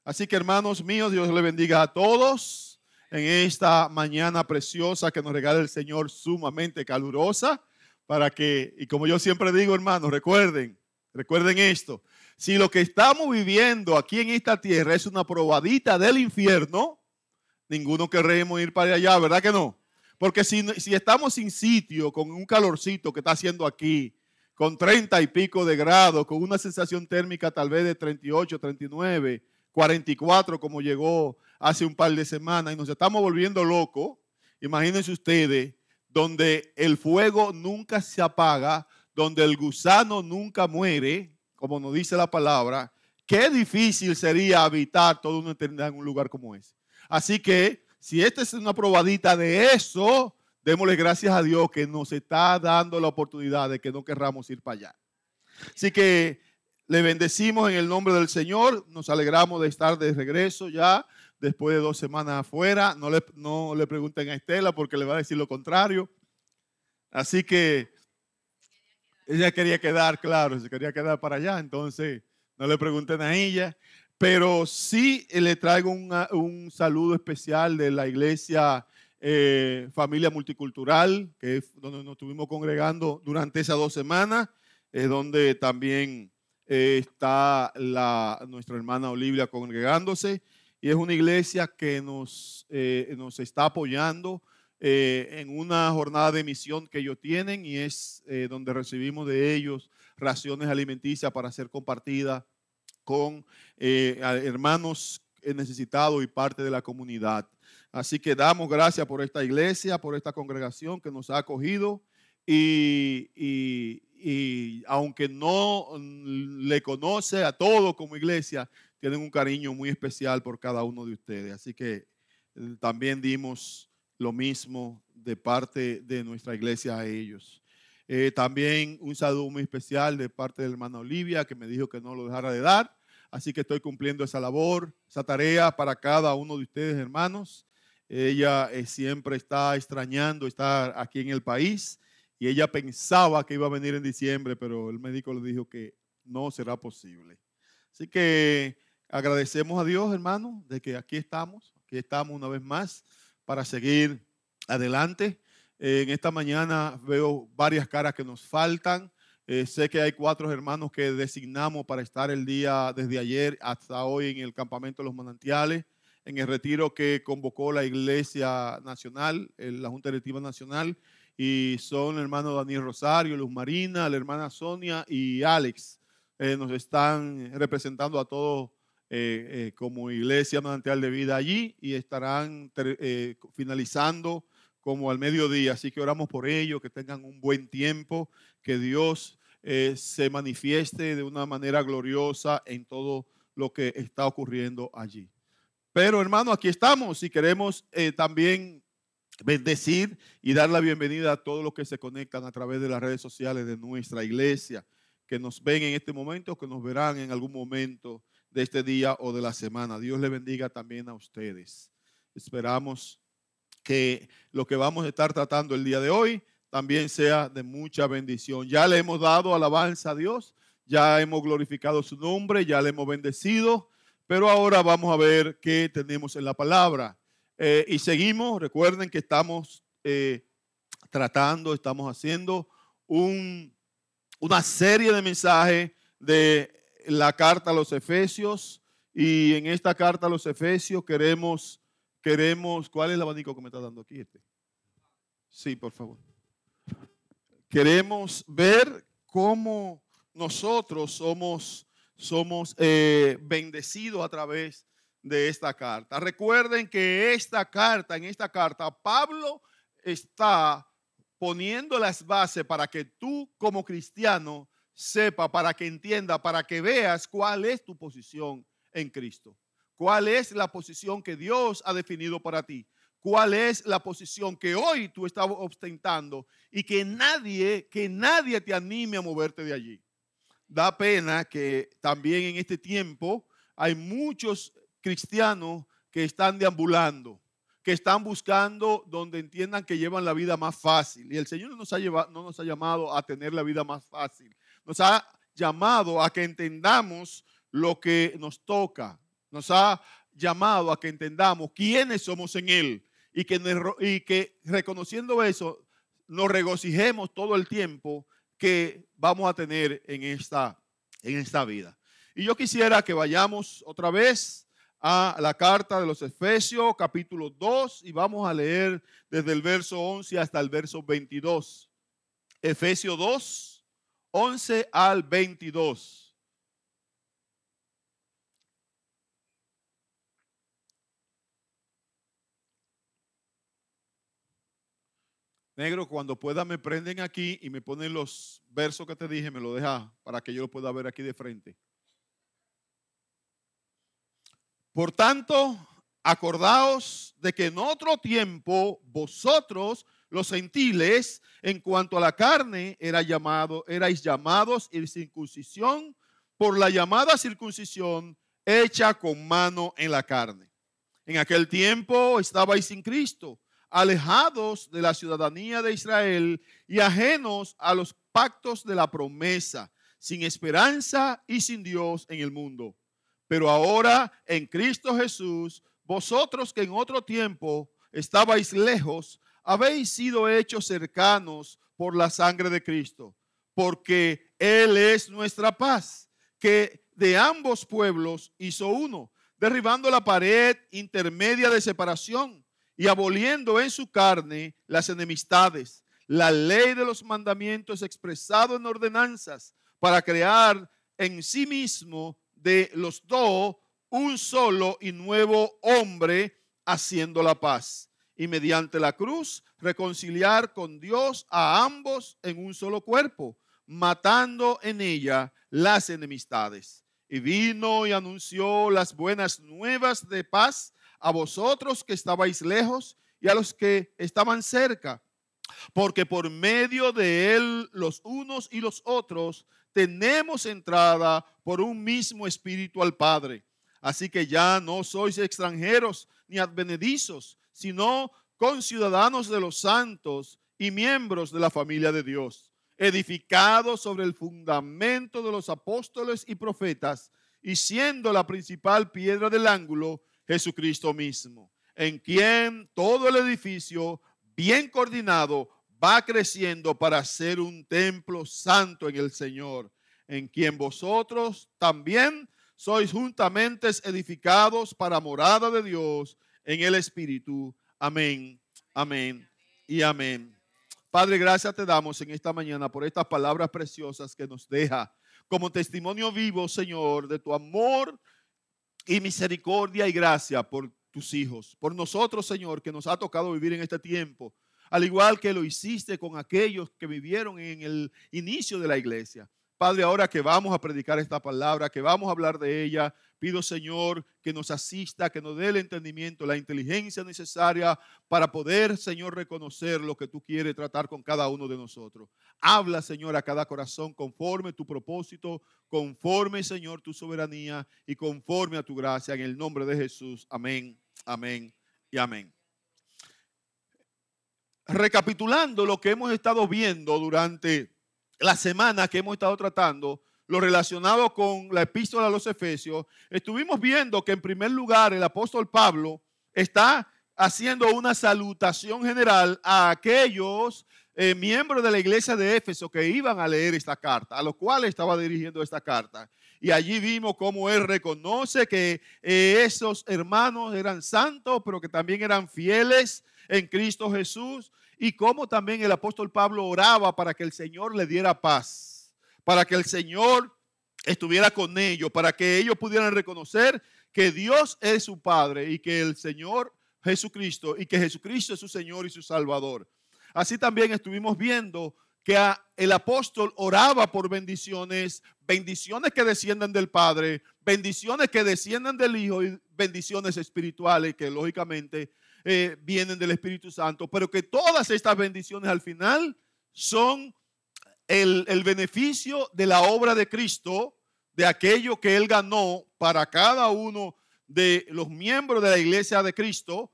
Así que, hermanos míos, Dios les bendiga a todos en esta mañana preciosa que nos regala el Señor, sumamente calurosa, para que, y como yo siempre digo, hermanos, recuerden esto: si lo que estamos viviendo aquí en esta tierra es una probadita del infierno, ninguno queremos ir para allá, ¿verdad que no? Porque si estamos sin sitio, con un calorcito que está haciendo aquí, con 30 y pico de grados, con una sensación térmica tal vez de 38, 39, 44, como llegó hace un par de semanas, y nos estamos volviendo locos, imagínense ustedes, donde el fuego nunca se apaga, donde el gusano nunca muere, como nos dice la palabra, qué difícil sería habitar toda una eternidad en un lugar como ese. Así que, si esta es una probadita de eso, démosle gracias a Dios que nos está dando la oportunidad de que no querramos ir para allá. Así que le bendecimos en el nombre del Señor. Nos alegramos de estar de regreso ya después de 2 semanas afuera. No le pregunten a Estela porque le va a decir lo contrario. Así que ella quería quedar, claro, se quería quedar para allá. Entonces no le pregunten a ella. Pero sí le traigo un saludo especial de la iglesia Familia Multicultural, que es donde nos estuvimos congregando durante esas 2 semanas, donde también está nuestra hermana Olivia congregándose. Y es una iglesia que nos está apoyando en una jornada de misión que ellos tienen, y es donde recibimos de ellos raciones alimenticias para ser compartidas con hermanos necesitados y parte de la comunidad. Así que damos gracias por esta iglesia, por esta congregación que nos ha acogido, y aunque no le conoce a todos como iglesia, tienen un cariño muy especial por cada uno de ustedes. Así que también dimos lo mismo de parte de nuestra iglesia a ellos. También un saludo muy especial de parte de la hermana Olivia, que me dijo que no lo dejara de dar. Así que estoy cumpliendo esa labor, esa tarea para cada uno de ustedes, hermanos. Ella siempre está extrañando estar aquí en el país, y ella pensaba que iba a venir en diciembre, pero el médico le dijo que no será posible. Así que agradecemos a Dios, hermanos, de que aquí estamos una vez más para seguir adelante. En esta mañana veo varias caras que nos faltan. Sé que hay 4 hermanos que designamos para estar el día desde ayer hasta hoy en el campamento de los manantiales, en el retiro que convocó la Iglesia Nacional, la Junta Directiva Nacional, y son el hermano Daniel Rosario, Luz Marina, la hermana Sonia y Alex. Nos están representando a todos como Iglesia Manantial de Vida allí, y estarán finalizando como al mediodía. Así que oramos por ellos, que tengan un buen tiempo, que Dios se manifieste de una manera gloriosa en todo lo que está ocurriendo allí. Pero, hermano, aquí estamos y queremos también bendecir y dar la bienvenida a todos los que se conectan a través de las redes sociales de nuestra iglesia, que nos ven en este momento, que nos verán en algún momento de este día o de la semana. Dios le bendiga también a ustedes. Esperamos que lo que vamos a estar tratando el día de hoy también sea de mucha bendición. Ya le hemos dado alabanza a Dios, ya hemos glorificado su nombre, ya le hemos bendecido, pero ahora vamos a ver qué tenemos en la palabra. Y seguimos, recuerden que estamos estamos haciendo una serie de mensajes de la carta a los Efesios, y en esta carta a los Efesios queremos, ¿cuál es el abanico que me está dando aquí? Sí, por favor. Queremos ver cómo nosotros somos bendecidos a través de esta carta. Recuerden que en esta carta, Pablo está poniendo las bases para que tú como cristiano sepa, para que entienda, para que veas cuál es tu posición en Cristo. ¿Cuál es la posición que Dios ha definido para ti? ¿Cuál es la posición que hoy tú estás ostentando? Y que nadie te anime a moverte de allí. Da pena que también en este tiempo hay muchos cristianos que están deambulando, que están buscando donde entiendan que llevan la vida más fácil. Y el Señor no nos ha llamado a tener la vida más fácil. Nos ha llamado a que entendamos lo que nos toca. Nos ha llamado a que entendamos quiénes somos en Él y que reconociendo eso, nos regocijemos todo el tiempo que vamos a tener en esta vida. Y yo quisiera que vayamos otra vez a la carta de los Efesios, capítulo 2, y vamos a leer desde el verso 11 hasta el verso 22. Efesios 2, 11 al 22. Negro, cuando pueda me prenden aquí y me ponen los versos que te dije, me lo deja para que yo lo pueda ver aquí de frente. Por tanto, acordaos de que en otro tiempo vosotros, los gentiles, en cuanto a la carne, erais llamados circuncisión por la llamada circuncisión hecha con mano en la carne. En aquel tiempo estabais sin Cristo, alejados de la ciudadanía de Israel y ajenos a los pactos de la promesa, sin esperanza y sin Dios en el mundo. Pero ahora en Cristo Jesús, vosotros que en otro tiempo estabais lejos, habéis sido hechos cercanos por la sangre de Cristo, porque Él es nuestra paz, que de ambos pueblos hizo uno, derribando la pared intermedia de separación y aboliendo en su carne las enemistades, la ley de los mandamientos expresado en ordenanzas, para crear en sí mismo de los dos un solo y nuevo hombre, haciendo la paz, y mediante la cruz reconciliar con Dios a ambos en un solo cuerpo, matando en ella las enemistades. Y vino y anunció las buenas nuevas de paz a vosotros que estabais lejos y a los que estaban cerca, porque por medio de él los unos y los otros tenemos entrada por un mismo espíritu al Padre. Así que ya no sois extranjeros ni advenedizos, sino conciudadanos de los santos y miembros de la familia de Dios, edificados sobre el fundamento de los apóstoles y profetas, y siendo la principal piedra del ángulo Jesucristo mismo, en quien todo el edificio bien coordinado va creciendo para ser un templo santo en el Señor, en quien vosotros también sois juntamente edificados para morada de Dios en el Espíritu. Amén, amén y amén. Padre, gracias te damos en esta mañana por estas palabras preciosas que nos deja como testimonio vivo, Señor, de tu amor y misericordia y gracia por tus hijos, por nosotros, Señor, que nos ha tocado vivir en este tiempo, al igual que lo hiciste con aquellos que vivieron en el inicio de la iglesia. Padre, ahora que vamos a predicar esta palabra, que vamos a hablar de ella, pido, Señor, que nos asista, que nos dé el entendimiento, la inteligencia necesaria para poder, Señor, reconocer lo que tú quieres tratar con cada uno de nosotros. Habla, Señor, a cada corazón conforme tu propósito, conforme, Señor, tu soberanía y conforme a tu gracia. En el nombre de Jesús. Amén, amén y amén. Recapitulando lo que hemos estado viendo durante la semana que hemos estado tratando, lo relacionado con la epístola a los Efesios, estuvimos viendo que en primer lugar el apóstol Pablo está haciendo una salutación general a aquellos miembros de la iglesia de Éfeso que iban a leer esta carta, a los cuales estaba dirigiendo esta carta. Y allí vimos cómo él reconoce que esos hermanos eran santos, pero que también eran fieles en Cristo Jesús. Y cómo también el apóstol Pablo oraba para que el Señor le diera paz, para que el Señor estuviera con ellos, para que ellos pudieran reconocer que Dios es su Padre y que el Señor Jesucristo, y que Jesucristo es su Señor y su Salvador. Así también estuvimos viendo que el apóstol oraba por bendiciones, bendiciones que desciendan del Padre, bendiciones que desciendan del Hijo y bendiciones espirituales que lógicamente vienen del Espíritu Santo, pero que todas estas bendiciones al final son el beneficio de la obra de Cristo, de aquello que Él ganó para cada uno de los miembros de la iglesia de Cristo,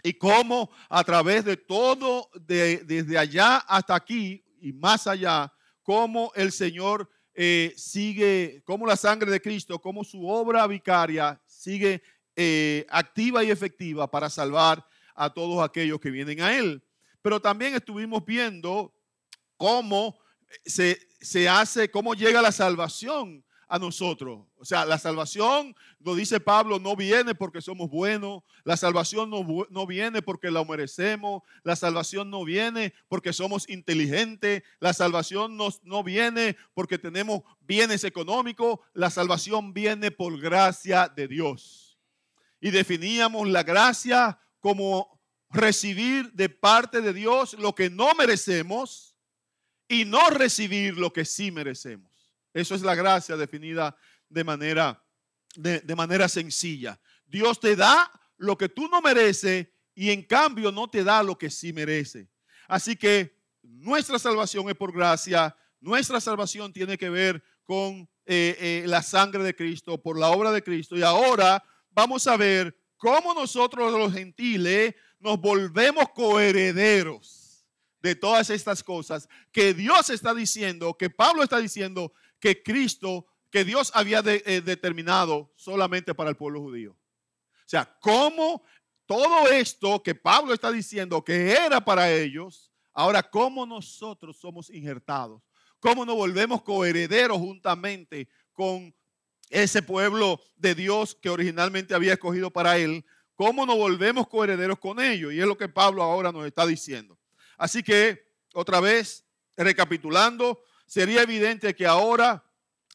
y cómo a través de todo, desde allá hasta aquí y más allá, cómo el Señor cómo la sangre de Cristo, cómo su obra vicaria sigue activa y efectiva para salvar a todos aquellos que vienen a Él. Pero también estuvimos viendo cómo se hace, cómo llega la salvación a nosotros. O sea, la salvación, lo dice Pablo, no viene porque somos buenos. La salvación no viene porque la merecemos. La salvación no viene porque somos inteligentes. La salvación no viene porque tenemos bienes económicos. La salvación viene por gracia de Dios. Y definíamos la gracia como recibir de parte de Dios lo que no merecemos y no recibir lo que sí merecemos. Eso es la gracia definida de manera sencilla. Dios te da lo que tú no mereces y en cambio no te da lo que sí merece. Así que nuestra salvación es por gracia. Nuestra salvación tiene que ver con la sangre de Cristo, por la obra de Cristo. Y ahora vamos a ver cómo nosotros los gentiles nos volvemos coherederos de todas estas cosas que Dios está diciendo, que Pablo está diciendo que Dios había determinado solamente para el pueblo judío. O sea, cómo todo esto que Pablo está diciendo que era para ellos, ahora cómo nosotros somos injertados, cómo nos volvemos coherederos juntamente con ese pueblo de Dios que originalmente había escogido para Él, cómo nos volvemos coherederos con ellos. Y es lo que Pablo ahora nos está diciendo. Así que, otra vez, recapitulando, sería evidente que ahora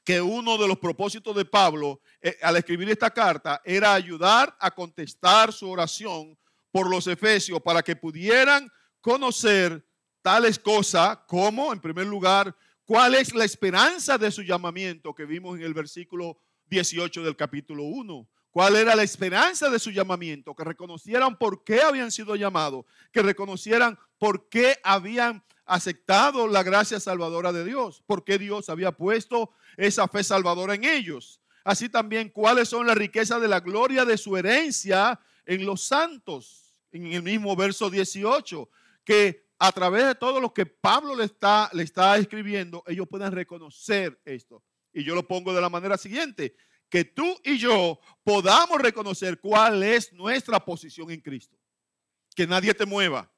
que uno de los propósitos de Pablo al escribir esta carta era ayudar a contestar su oración por los efesios para que pudieran conocer tales cosas como, en primer lugar, cuál es la esperanza de su llamamiento que vimos en el versículo 18 del capítulo 1. ¿Cuál era la esperanza de su llamamiento? Que reconocieran por qué habían sido llamados, que reconocieran por qué habían aceptado la gracia salvadora de Dios, por qué Dios había puesto esa fe salvadora en ellos. Así también, cuáles son las riquezas de la gloria de su herencia en los santos, en el mismo verso 18, que a través de todo lo que Pablo le está escribiendo, ellos puedan reconocer esto. Y yo lo pongo de la manera siguiente: que tú y yo podamos reconocer cuál es nuestra posición en Cristo. Que nadie te mueva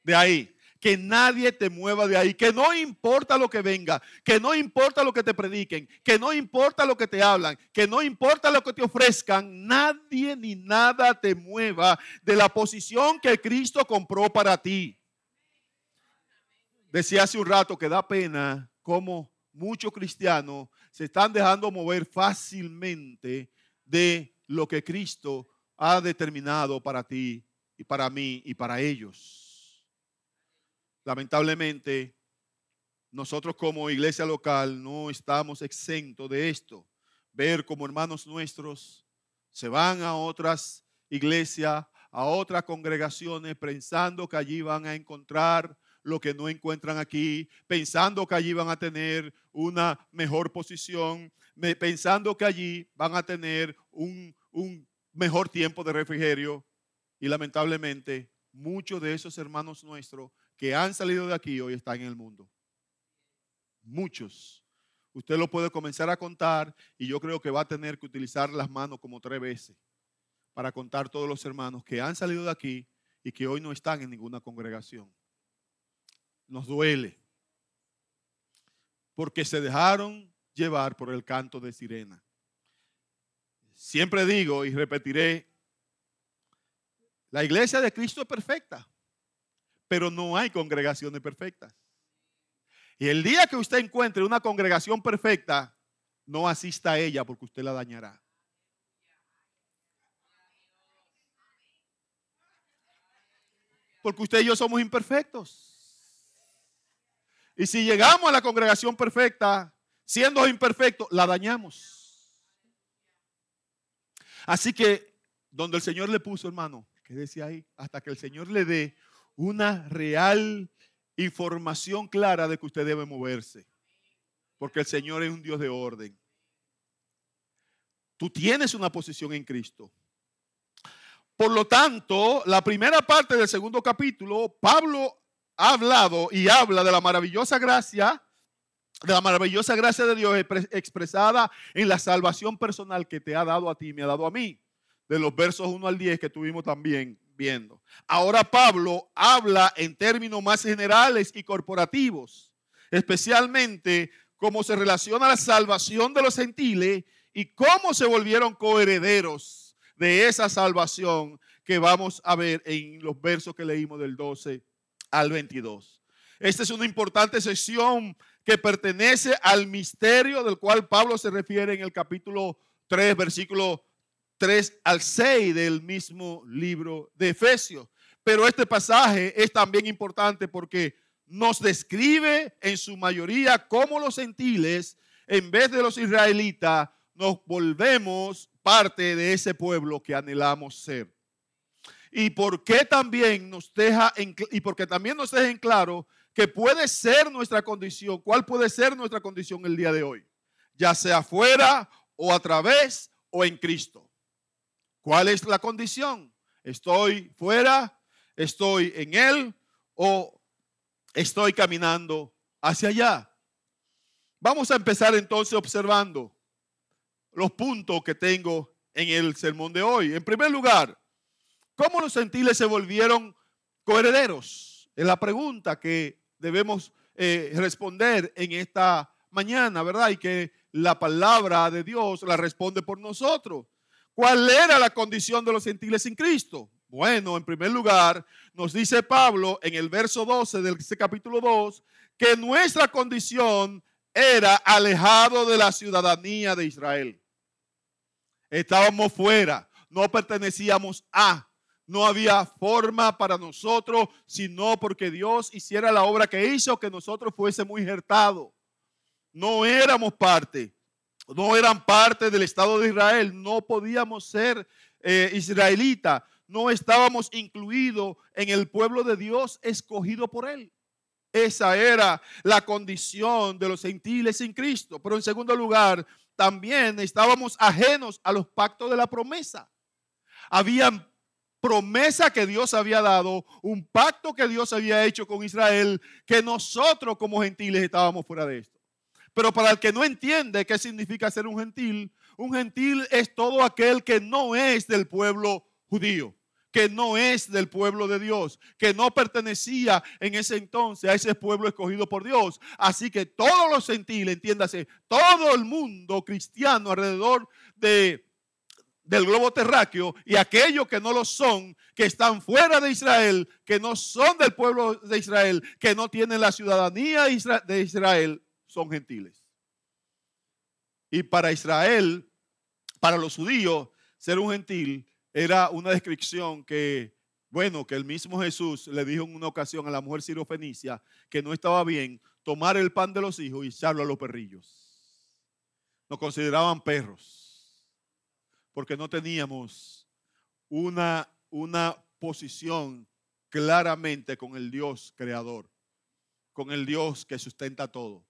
de ahí. Que nadie te mueva de ahí. Que no importa lo que venga. Que no importa lo que te prediquen. Que no importa lo que te hablan. Que no importa lo que te ofrezcan. Nadie ni nada te mueva de la posición que Cristo compró para ti. Decía hace un rato que da pena cómo muchos cristianos se están dejando mover fácilmente de lo que Cristo ha determinado para ti y para mí y para ellos. Lamentablemente, nosotros como iglesia local no estamos exentos de esto. Ver como hermanos nuestros se van a otras iglesias, a otras congregaciones, pensando que allí van a encontrar lo que no encuentran aquí, pensando que allí van a tener una mejor posición, pensando que allí van a tener un mejor tiempo de refrigerio. Y lamentablemente, muchos de esos hermanos nuestros que han salido de aquí hoy están en el mundo. Muchos. Usted lo puede comenzar a contar y yo creo que va a tener que utilizar las manos como 3 veces para contar todos los hermanos que han salido de aquí y que hoy no están en ninguna congregación. Nos duele porque se dejaron llevar por el canto de sirena. Siempre digo y repetiré, la iglesia de Cristo es perfecta, pero no hay congregaciones perfectas. Y el día que usted encuentre una congregación perfecta, no asista a ella porque usted la dañará. Porque usted y yo somos imperfectos. Y si llegamos a la congregación perfecta, siendo imperfectos, la dañamos. Así que, donde el Señor le puso, hermano, quédese ahí hasta que el Señor le dé una real información clara de que usted debe moverse. Porque el Señor es un Dios de orden. Tú tienes una posición en Cristo. Por lo tanto, la primera parte del segundo capítulo, Pablo ha hablado y habla de la maravillosa gracia de la maravillosa gracia de Dios expresada en la salvación personal que te ha dado a ti y me ha dado a mí, de los versos 1 al 10 que estuvimos también viendo. Ahora Pablo habla en términos más generales y corporativos, especialmente cómo se relaciona la salvación de los gentiles y cómo se volvieron coherederos de esa salvación que vamos a ver en los versos que leímos del 12 al 22. Esta es una importante sección que pertenece al misterio del cual Pablo se refiere en el capítulo 3, versículo 3 al 6 del mismo libro de Efesios. Pero este pasaje es también importante porque nos describe en su mayoría cómo los gentiles, en vez de los israelitas, nos volvemos parte de ese pueblo que anhelamos ser. Y porque también nos deja en claro que puede ser nuestra condición. ¿Cuál puede ser nuestra condición el día de hoy? Ya sea fuera o a través o en Cristo. ¿Cuál es la condición? ¿Estoy fuera? ¿Estoy en Él? ¿O estoy caminando hacia allá? Vamos a empezar entonces observando los puntos que tengo en el sermón de hoy. En primer lugar, ¿cómo los gentiles se volvieron coherederos? Es la pregunta que debemos responder en esta mañana, ¿verdad? Y que la palabra de Dios la responde por nosotros. ¿Cuál era la condición de los gentiles sin Cristo? Bueno, en primer lugar, nos dice Pablo en el verso 12 del capítulo 2 que nuestra condición era alejado de la ciudadanía de Israel. Estábamos fuera, no pertenecíamos a. No había forma para nosotros, sino porque Dios hiciera la obra que hizo, que nosotros fuésemos injertados. No éramos parte, no eran parte del Estado de Israel, no podíamos ser israelitas, no estábamos incluidos en el pueblo de Dios escogido por Él. Esa era la condición de los gentiles sin Cristo. Pero en segundo lugar, también estábamos ajenos a los pactos de la promesa. Habían promesa que Dios había dado, un pacto que Dios había hecho con Israel, que nosotros como gentiles estábamos fuera de esto. Pero para el que no entiende qué significa ser un gentil es todo aquel que no es del pueblo judío, que no es del pueblo de Dios, que no pertenecía en ese entonces a ese pueblo escogido por Dios. Así que todos los gentiles, entiéndase, todo el mundo cristiano alrededor del globo terráqueo y aquellos que no lo son, que están fuera de Israel, que no son del pueblo de Israel, que no tienen la ciudadanía de Israel, son gentiles. Y para Israel, para los judíos, ser un gentil era una descripción que el mismo Jesús le dijo en una ocasión a la mujer sirofenicia que no estaba bien tomar el pan de los hijos y echarlo a los perrillos. Nos consideraban perros, porque no teníamos una posición claramente con el Dios creador, con el Dios que sustenta todo.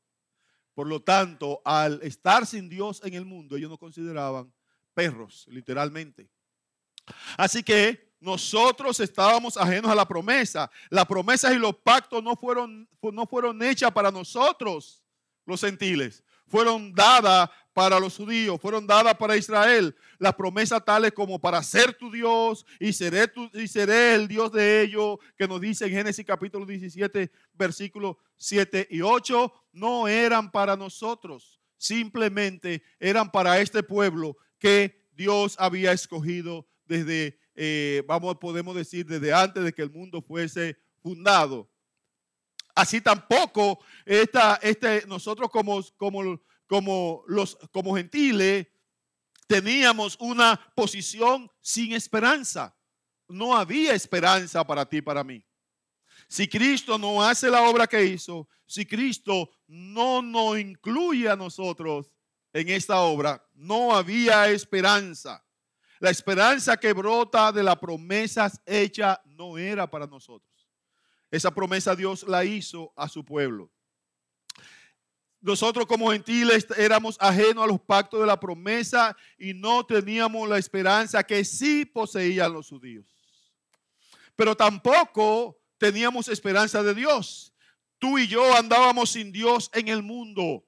Por lo tanto, al estar sin Dios en el mundo, ellos nos consideraban perros, literalmente. Así que nosotros estábamos ajenos a la promesa. Las promesas y los pactos no fueron hechas para nosotros, los gentiles. Fueron dadas para los judíos, fueron dadas para Israel. Las promesas tales como para ser tu Dios y seré el Dios de ellos, que nos dice en Génesis capítulo 17, versículos 7 y 8, no eran para nosotros. Simplemente eran para este pueblo que Dios había escogido desde, podemos decir, desde antes de que el mundo fuese fundado. Así tampoco nosotros como gentiles teníamos una posición sin esperanza. No había esperanza para ti y para mí. Si Cristo no hace la obra que hizo, si Cristo no nos incluye a nosotros en esta obra, no había esperanza. La esperanza que brota de las promesas hechas no era para nosotros. Esa promesa Dios la hizo a su pueblo. Nosotros como gentiles éramos ajenos a los pactos de la promesa y no teníamos la esperanza que sí poseían los judíos. Pero tampoco teníamos esperanza de Dios. tú y yo andábamos sin Dios en el mundo.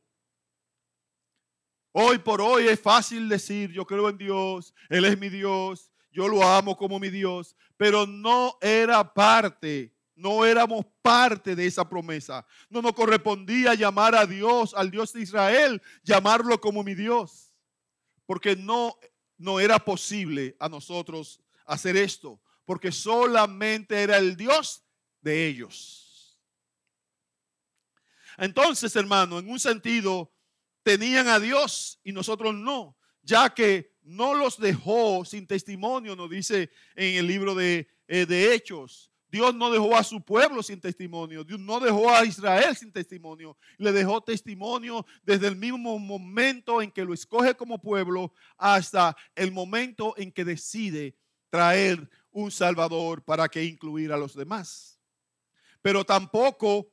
Hoy por hoy es fácil decir, yo creo en Dios, Él es mi Dios, yo lo amo como mi Dios, pero no éramos parte de esa promesa. No nos correspondía llamar a Dios, al Dios de Israel, llamarlo como mi Dios, porque no era posible a nosotros hacer esto, porque solamente era el Dios de ellos. Entonces, hermano, en un sentido, tenían a Dios y nosotros no, ya que no los dejó sin testimonio, nos dice en el libro de Hechos. Dios no dejó a su pueblo sin testimonio. Dios no dejó a Israel sin testimonio. Le dejó testimonio desde el mismo momento en que lo escoge como pueblo hasta el momento en que decide traer un Salvador para que incluir a los demás. Pero tampoco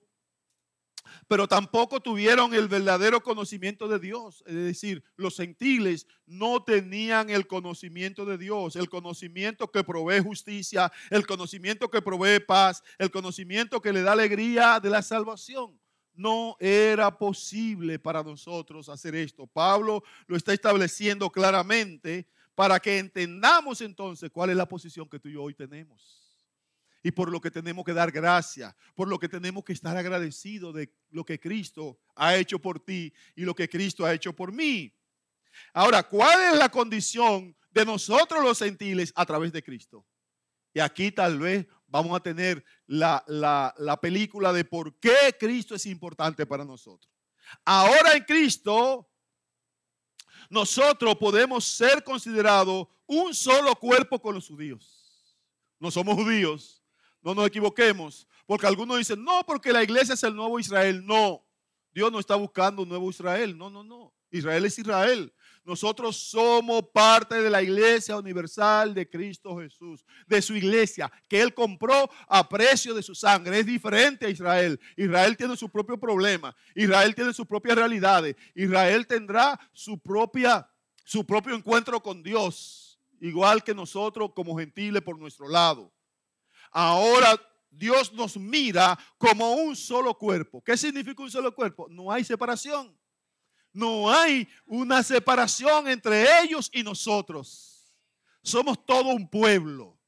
tuvieron el verdadero conocimiento de Dios. Es decir, los gentiles no tenían el conocimiento de Dios, el conocimiento que provee justicia, el conocimiento que provee paz, el conocimiento que le da alegría de la salvación. No era posible para nosotros hacer esto. Pablo lo está estableciendo claramente para que entendamos entonces cuál es la posición que tú y yo hoy tenemos. Y por lo que tenemos que dar gracias, por lo que tenemos que estar agradecidos de lo que Cristo ha hecho por ti y lo que Cristo ha hecho por mí. Ahora, ¿cuál es la condición de nosotros los gentiles a través de Cristo? Y aquí tal vez vamos a tener la película de por qué Cristo es importante para nosotros. Ahora en Cristo, nosotros podemos ser considerados un solo cuerpo con los judíos. No somos judíos. No nos equivoquemos, porque algunos dicen, no, porque la iglesia es el nuevo Israel. No, Dios no está buscando un nuevo Israel. No. Israel es Israel. Nosotros somos parte de la iglesia universal de Cristo Jesús, de su iglesia, que Él compró a precio de su sangre. Es diferente a Israel. Israel tiene su propio problema. Israel tiene sus propias realidades. Israel tendrá su propio encuentro con Dios, igual que nosotros como gentiles por nuestro lado. Ahora Dios nos mira como un solo cuerpo. ¿Qué significa un solo cuerpo? No hay separación. No hay una separación entre ellos y nosotros. Somos todo un pueblo.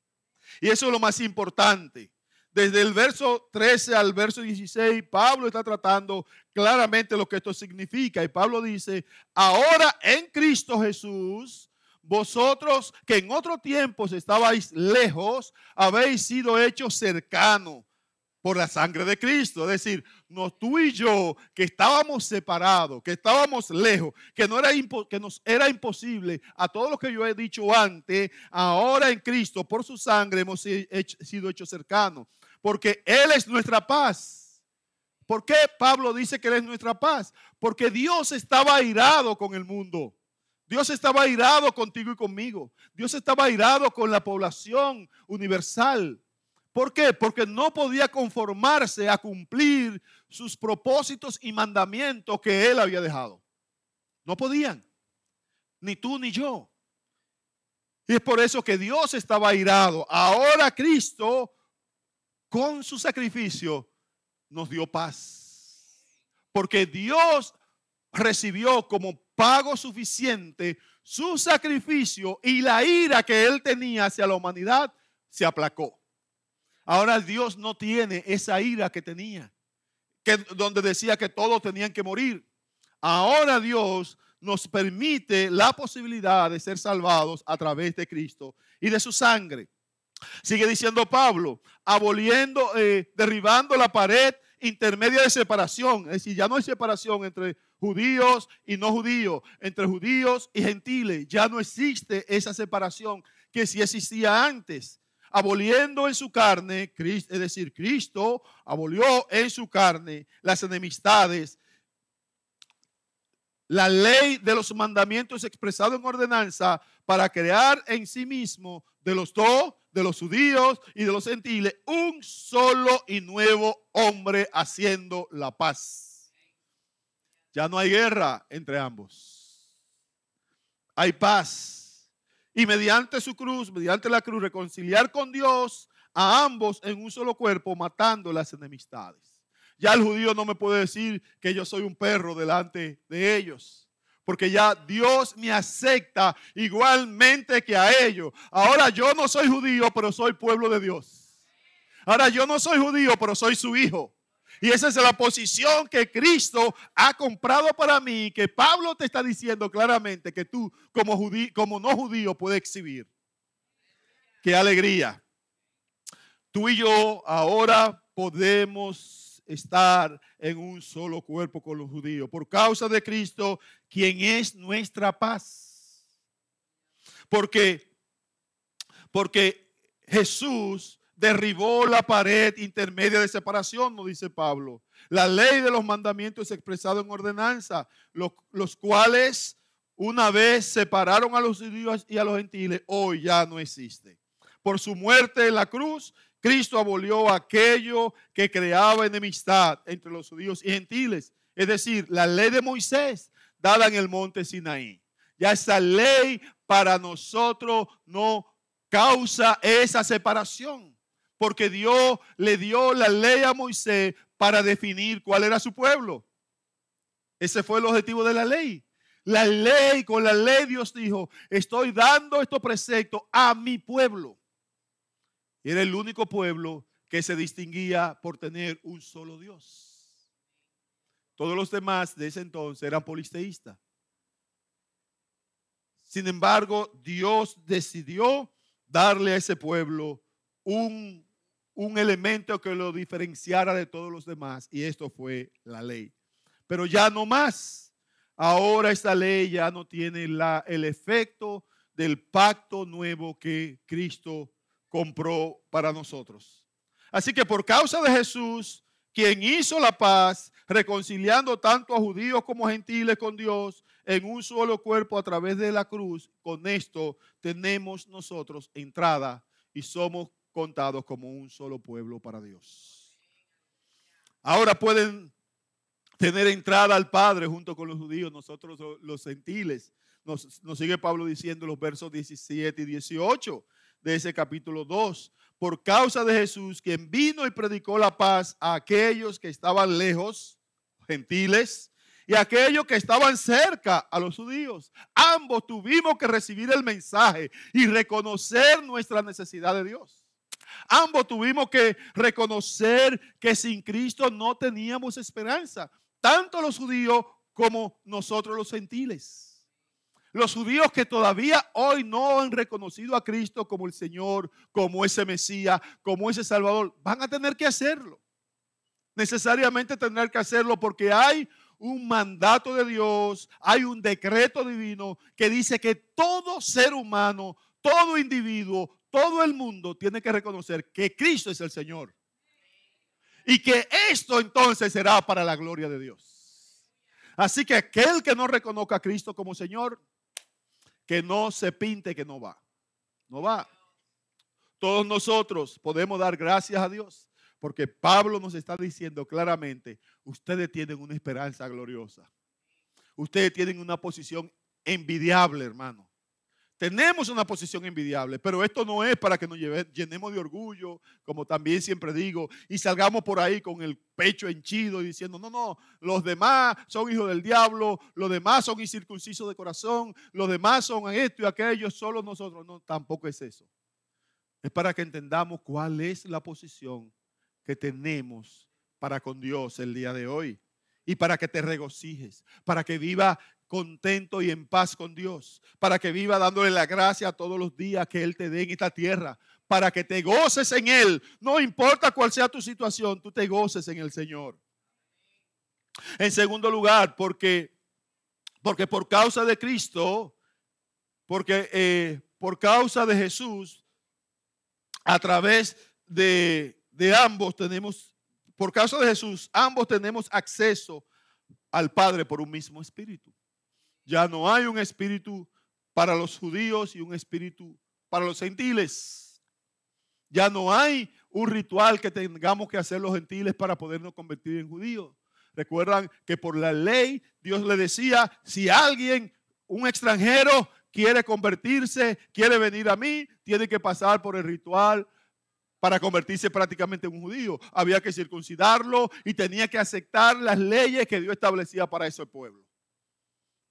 Y eso es lo más importante. Desde el verso 13 al verso 16, Pablo está tratando claramente lo que esto significa. Y Pablo dice, ahora en Cristo Jesús, vosotros que en otro tiempo estabais lejos, habéis sido hechos cercanos por la sangre de Cristo. Es decir, no tú y yo que estábamos separados, que estábamos lejos, que nos era imposible a todo lo que yo he dicho antes, ahora en Cristo por su sangre hemos sido hechos cercanos, porque Él es nuestra paz. ¿Por qué Pablo dice que Él es nuestra paz? Porque Dios estaba airado con el mundo. Dios estaba airado contigo y conmigo. Dios estaba airado con la población universal. ¿Por qué? Porque no podía conformarse a cumplir sus propósitos y mandamientos que Él había dejado. No podían. Ni tú ni yo. Y es por eso que Dios estaba airado. Ahora Cristo, con su sacrificio, nos dio paz. Porque Dios recibió como pago suficiente su sacrificio y la ira que Él tenía hacia la humanidad se aplacó. Ahora Dios no tiene esa ira que tenía, donde decía que todos tenían que morir. Ahora Dios nos permite la posibilidad de ser salvados a través de Cristo y de su sangre. Sigue diciendo Pablo, derribando la pared intermedia de separación. Es decir, ya no hay separación entre judíos y no judíos, entre judíos y gentiles. Ya no existe esa separación que sí existía antes. Aboliendo en su carne, es decir, Cristo abolió en su carne las enemistades, la ley de los mandamientos expresado en ordenanza para crear en sí mismo de los dos, de los judíos y de los gentiles, un solo y nuevo hombre haciendo la paz. Ya no hay guerra entre ambos. Hay paz. Y mediante su cruz, mediante la cruz, reconciliar con Dios a ambos en un solo cuerpo, matando las enemistades. Ya el judío no me puede decir que yo soy un perro delante de ellos, porque ya Dios me acepta igualmente que a ellos. Ahora yo no soy judío, pero soy pueblo de Dios. Ahora yo no soy judío, pero soy su hijo. Y esa es la posición que Cristo ha comprado para mí, que Pablo te está diciendo claramente que tú como no judío puedes exhibir. ¡Qué alegría! Tú y yo ahora podemos estar en un solo cuerpo con los judíos por causa de Cristo, quien es nuestra paz. Porque Jesús derribó la pared intermedia de separación, nos dice Pablo. La ley de los mandamientos es expresada en ordenanza, los cuales una vez separaron a los judíos y a los gentiles, hoy ya no existe. Por su muerte en la cruz, Cristo abolió aquello que creaba enemistad entre los judíos y gentiles. Es decir, la ley de Moisés dada en el monte Sinaí. Ya esa ley para nosotros no causa esa separación, porque Dios le dio la ley a Moisés para definir cuál era su pueblo. Ese fue el objetivo de la ley. La ley, con la ley Dios dijo, estoy dando estos preceptos a mi pueblo. Era el único pueblo que se distinguía por tener un solo Dios. Todos los demás de ese entonces eran polisteístas. Sin embargo, Dios decidió darle a ese pueblo un elemento que lo diferenciara de todos los demás, y esto fue la ley. Pero ya no más. Ahora esta ley ya no tiene el efecto del pacto nuevo que Cristo compró para nosotros. Así que por causa de Jesús, quien hizo la paz, reconciliando tanto a judíos como a gentiles con Dios en un solo cuerpo a través de la cruz, con esto tenemos nosotros entrada y somos contados como un solo pueblo para Dios. Ahora pueden tener entrada al Padre junto con los judíos, nosotros los gentiles. Nos sigue Pablo diciendo en los versos 17 y 18 de ese capítulo 2. Por causa de Jesús, quien vino y predicó la paz a aquellos que estaban lejos, gentiles, y a aquellos que estaban cerca, a los judíos. Ambos tuvimos que recibir el mensaje y reconocer nuestra necesidad de Dios. Ambos tuvimos que reconocer que sin Cristo no teníamos esperanza, tanto los judíos como nosotros los gentiles. Los judíos que todavía hoy no han reconocido a Cristo como el Señor, como ese Mesías, como ese Salvador, van a tener que hacerlo. Necesariamente tendrán que hacerlo porque hay un mandato de Dios, hay un decreto divino que dice que todo ser humano, todo individuo, todo el mundo tiene que reconocer que Cristo es el Señor. Y que esto entonces será para la gloria de Dios. Así que aquel que no reconozca a Cristo como Señor, que no se pinte que no va. No va. Todos nosotros podemos dar gracias a Dios porque Pablo nos está diciendo claramente, ustedes tienen una esperanza gloriosa. Ustedes tienen una posición envidiable, hermano. Tenemos una posición envidiable, pero esto no es para que nos llenemos de orgullo, como también siempre digo, y salgamos por ahí con el pecho henchido y diciendo, no, los demás son hijos del diablo, los demás son incircuncisos de corazón, los demás son esto y aquello, solo nosotros. No, tampoco es eso. Es para que entendamos cuál es la posición que tenemos para con Dios el día de hoy y para que te regocijes, para que viva contento y en paz con Dios, para que viva dándole la gracia todos los días que Él te dé en esta tierra, para que te goces en Él, no importa cuál sea tu situación, tú te goces en el Señor. En segundo lugar, porque por causa de Cristo, por causa de Jesús, a través de ambos tenemos, por causa de Jesús, ambos tenemos acceso al Padre por un mismo espíritu. Ya no hay un espíritu para los judíos y un espíritu para los gentiles. Ya no hay un ritual que tengamos que hacer los gentiles para podernos convertir en judíos. Recuerdan que por la ley Dios le decía, si alguien, un extranjero, quiere convertirse, quiere venir a mí, tiene que pasar por el ritual para convertirse prácticamente en un judío. Había que circuncidarlo y tenía que aceptar las leyes que Dios establecía para ese pueblo.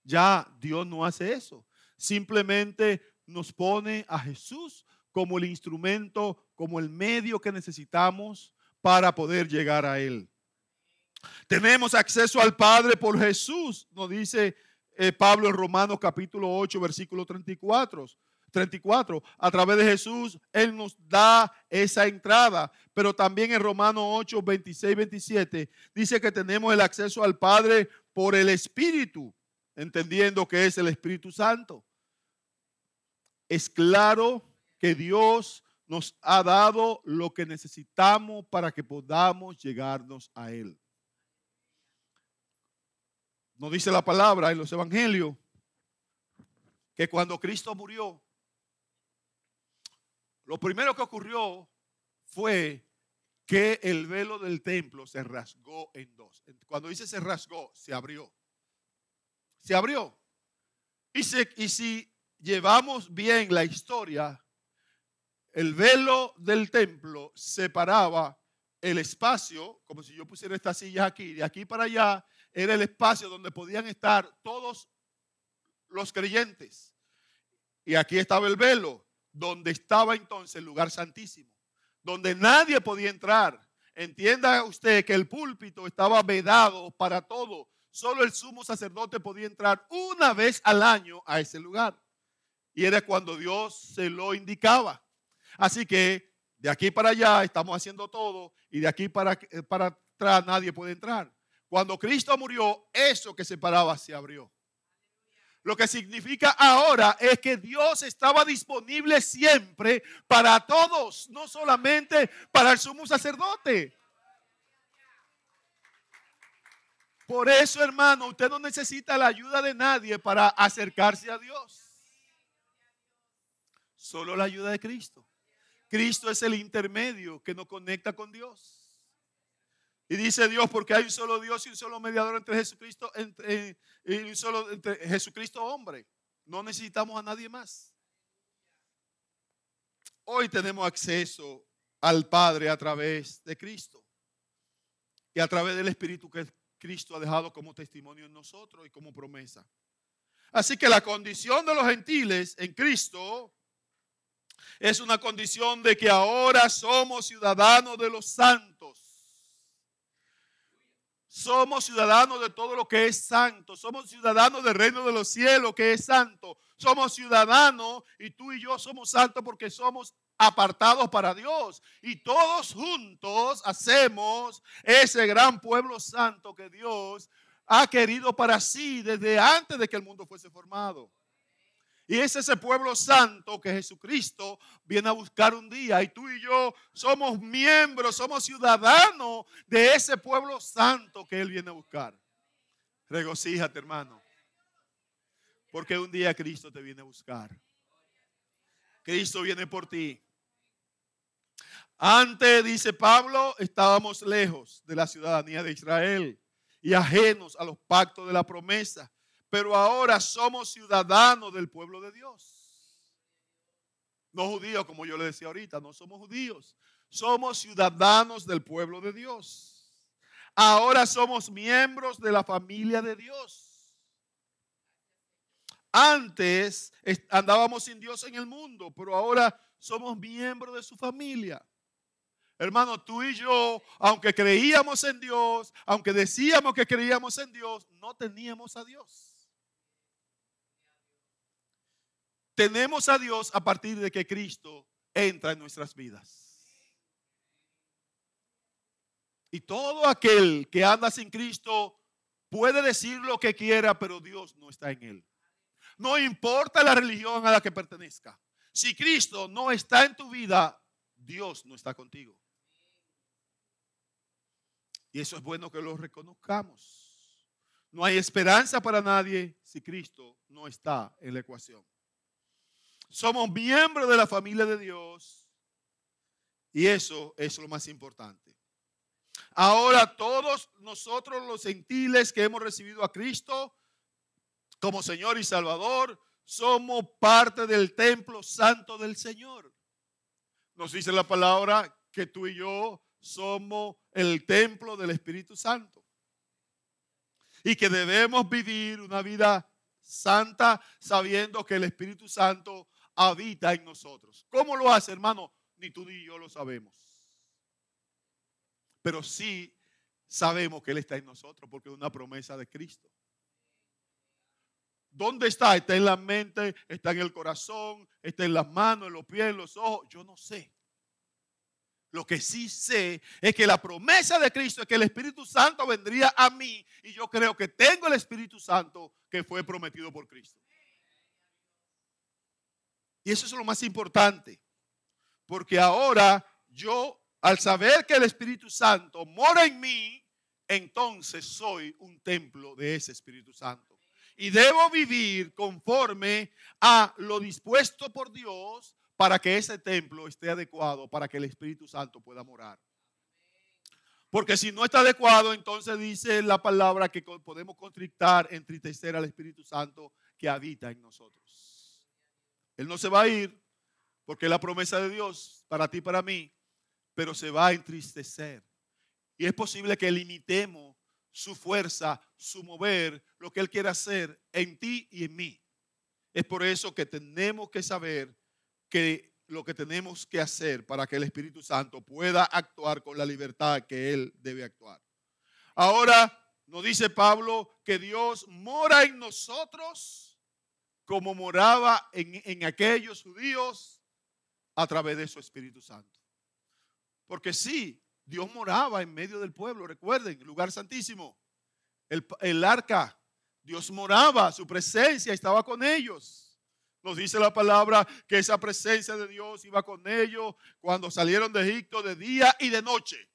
Ya Dios no hace eso. Simplemente nos pone a Jesús como el instrumento, como el medio que necesitamos para poder llegar a Él. Tenemos acceso al Padre por Jesús, nos dice Pablo en Romanos capítulo 8, versículo 34. A través de Jesús, Él nos da esa entrada. Pero también en Romanos 8, 26, 27, dice que tenemos el acceso al Padre por el Espíritu, entendiendo que es el Espíritu Santo. Es claro que Dios nos ha dado lo que necesitamos para que podamos llegarnos a Él. Nos dice la palabra en los evangelios que cuando Cristo murió, lo primero que ocurrió fue que el velo del templo se rasgó en dos. Cuando dice se rasgó, se abrió. Se abrió. Y si llevamos bien la historia, el velo del templo separaba el espacio, como si yo pusiera estas sillas aquí, de aquí para allá, era el espacio donde podían estar todos los creyentes. Y aquí estaba el velo, donde estaba entonces el lugar santísimo, donde nadie podía entrar. Entienda usted que el púlpito estaba vedado para todo. Solo el sumo sacerdote podía entrar una vez al año a ese lugar. Y era cuando Dios se lo indicaba. Así que de aquí para allá estamos haciendo todo y de aquí para atrás nadie puede entrar. Cuando Cristo murió, eso que separaba se abrió. Lo que significa ahora es que Dios estaba disponible siempre para todos, no solamente para el sumo sacerdote. Por eso, hermano, usted no necesita la ayuda de nadie para acercarse a Dios. Solo la ayuda de Cristo. Cristo es el intermedio que nos conecta con Dios. Y dice Dios, porque hay un solo Dios y un solo mediador entre Jesucristo, entre Jesucristo hombre. No necesitamos a nadie más. Hoy tenemos acceso al Padre a través de Cristo y a través del Espíritu que Cristo ha dejado como testimonio en nosotros y como promesa. Así que la condición de los gentiles en Cristo es una condición de que ahora somos ciudadanos de los santos. Somos ciudadanos de todo lo que es santo. Somos ciudadanos del reino de los cielos que es santo. Somos ciudadanos y tú y yo somos santos porque somos apartados para Dios. Y todos juntos hacemos ese gran pueblo santo que Dios ha querido para sí desde antes de que el mundo fuese formado. Y es ese pueblo santo que Jesucristo viene a buscar un día. Y tú y yo somos miembros, somos ciudadanos de ese pueblo santo que Él viene a buscar. Regocíjate, hermano. Porque un día Cristo te viene a buscar. Cristo viene por ti. Antes, dice Pablo, estábamos lejos de la ciudadanía de Israel y ajenos a los pactos de la promesa. Pero ahora somos ciudadanos del pueblo de Dios. No judíos, como yo le decía ahorita, no somos judíos. Somos ciudadanos del pueblo de Dios. Ahora somos miembros de la familia de Dios. Antes andábamos sin Dios en el mundo, pero ahora somos miembros de su familia. Hermano, tú y yo, aunque creíamos en Dios, aunque decíamos que creíamos en Dios, no teníamos a Dios. Tenemos a Dios a partir de que Cristo entra en nuestras vidas. Y todo aquel que anda sin Cristo puede decir lo que quiera, pero Dios no está en él. No importa la religión a la que pertenezca. Si Cristo no está en tu vida, Dios no está contigo. Y eso es bueno que lo reconozcamos. No hay esperanza para nadie si Cristo no está en la ecuación. Somos miembros de la familia de Dios y eso es lo más importante. Ahora todos nosotros los gentiles que hemos recibido a Cristo como Señor y Salvador, somos parte del templo santo del Señor. Nos dice la palabra que tú y yo somos el templo del Espíritu Santo y que debemos vivir una vida santa sabiendo que el Espíritu Santo habita en nosotros. ¿Cómo lo hace, hermano? Ni tú ni yo lo sabemos. Pero sí sabemos que Él está en nosotros porque es una promesa de Cristo. ¿Dónde está? Está en la mente, está en el corazón, está en las manos, en los pies, en los ojos. Yo no sé. Lo que sí sé es que la promesa de Cristo es que el Espíritu Santo vendría a mí y yo creo que tengo el Espíritu Santo que fue prometido por Cristo. Y eso es lo más importante, porque ahora yo, al saber que el Espíritu Santo mora en mí, entonces soy un templo de ese Espíritu Santo. Y debo vivir conforme a lo dispuesto por Dios para que ese templo esté adecuado, para que el Espíritu Santo pueda morar. Porque si no está adecuado, entonces dice la palabra que podemos constrictar, entristecer al Espíritu Santo que habita en nosotros. Él no se va a ir porque es la promesa de Dios para ti y para mí, pero se va a entristecer. Y es posible que limitemos su fuerza, su mover, lo que Él quiere hacer en ti y en mí. Es por eso que tenemos que saber que lo que tenemos que hacer para que el Espíritu Santo pueda actuar con la libertad que Él debe actuar. Ahora nos dice Pablo que Dios mora en nosotros como moraba en aquellos judíos a través de su Espíritu Santo. Porque sí, Dios moraba en medio del pueblo, recuerden, el lugar santísimo, el arca, Dios moraba, su presencia estaba con ellos. Nos dice la palabra que esa presencia de Dios iba con ellos cuando salieron de Egipto de día y de noche.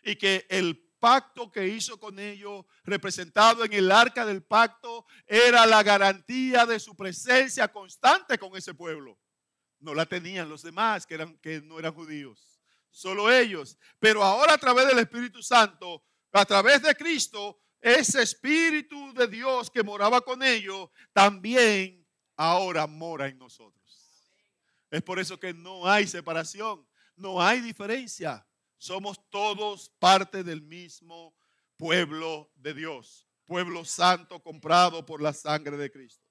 Y que el pacto que hizo con ellos, representado en el arca del pacto, era la garantía de su presencia constante con ese pueblo. No la tenían los demás que no eran judíos, solo ellos. Pero ahora a través del Espíritu Santo, a través de Cristo, ese Espíritu de Dios que moraba con ellos, también ahora mora en nosotros. Es por eso que no hay separación, no hay diferencia. Somos todos parte del mismo pueblo de Dios, pueblo santo comprado por la sangre de Cristo.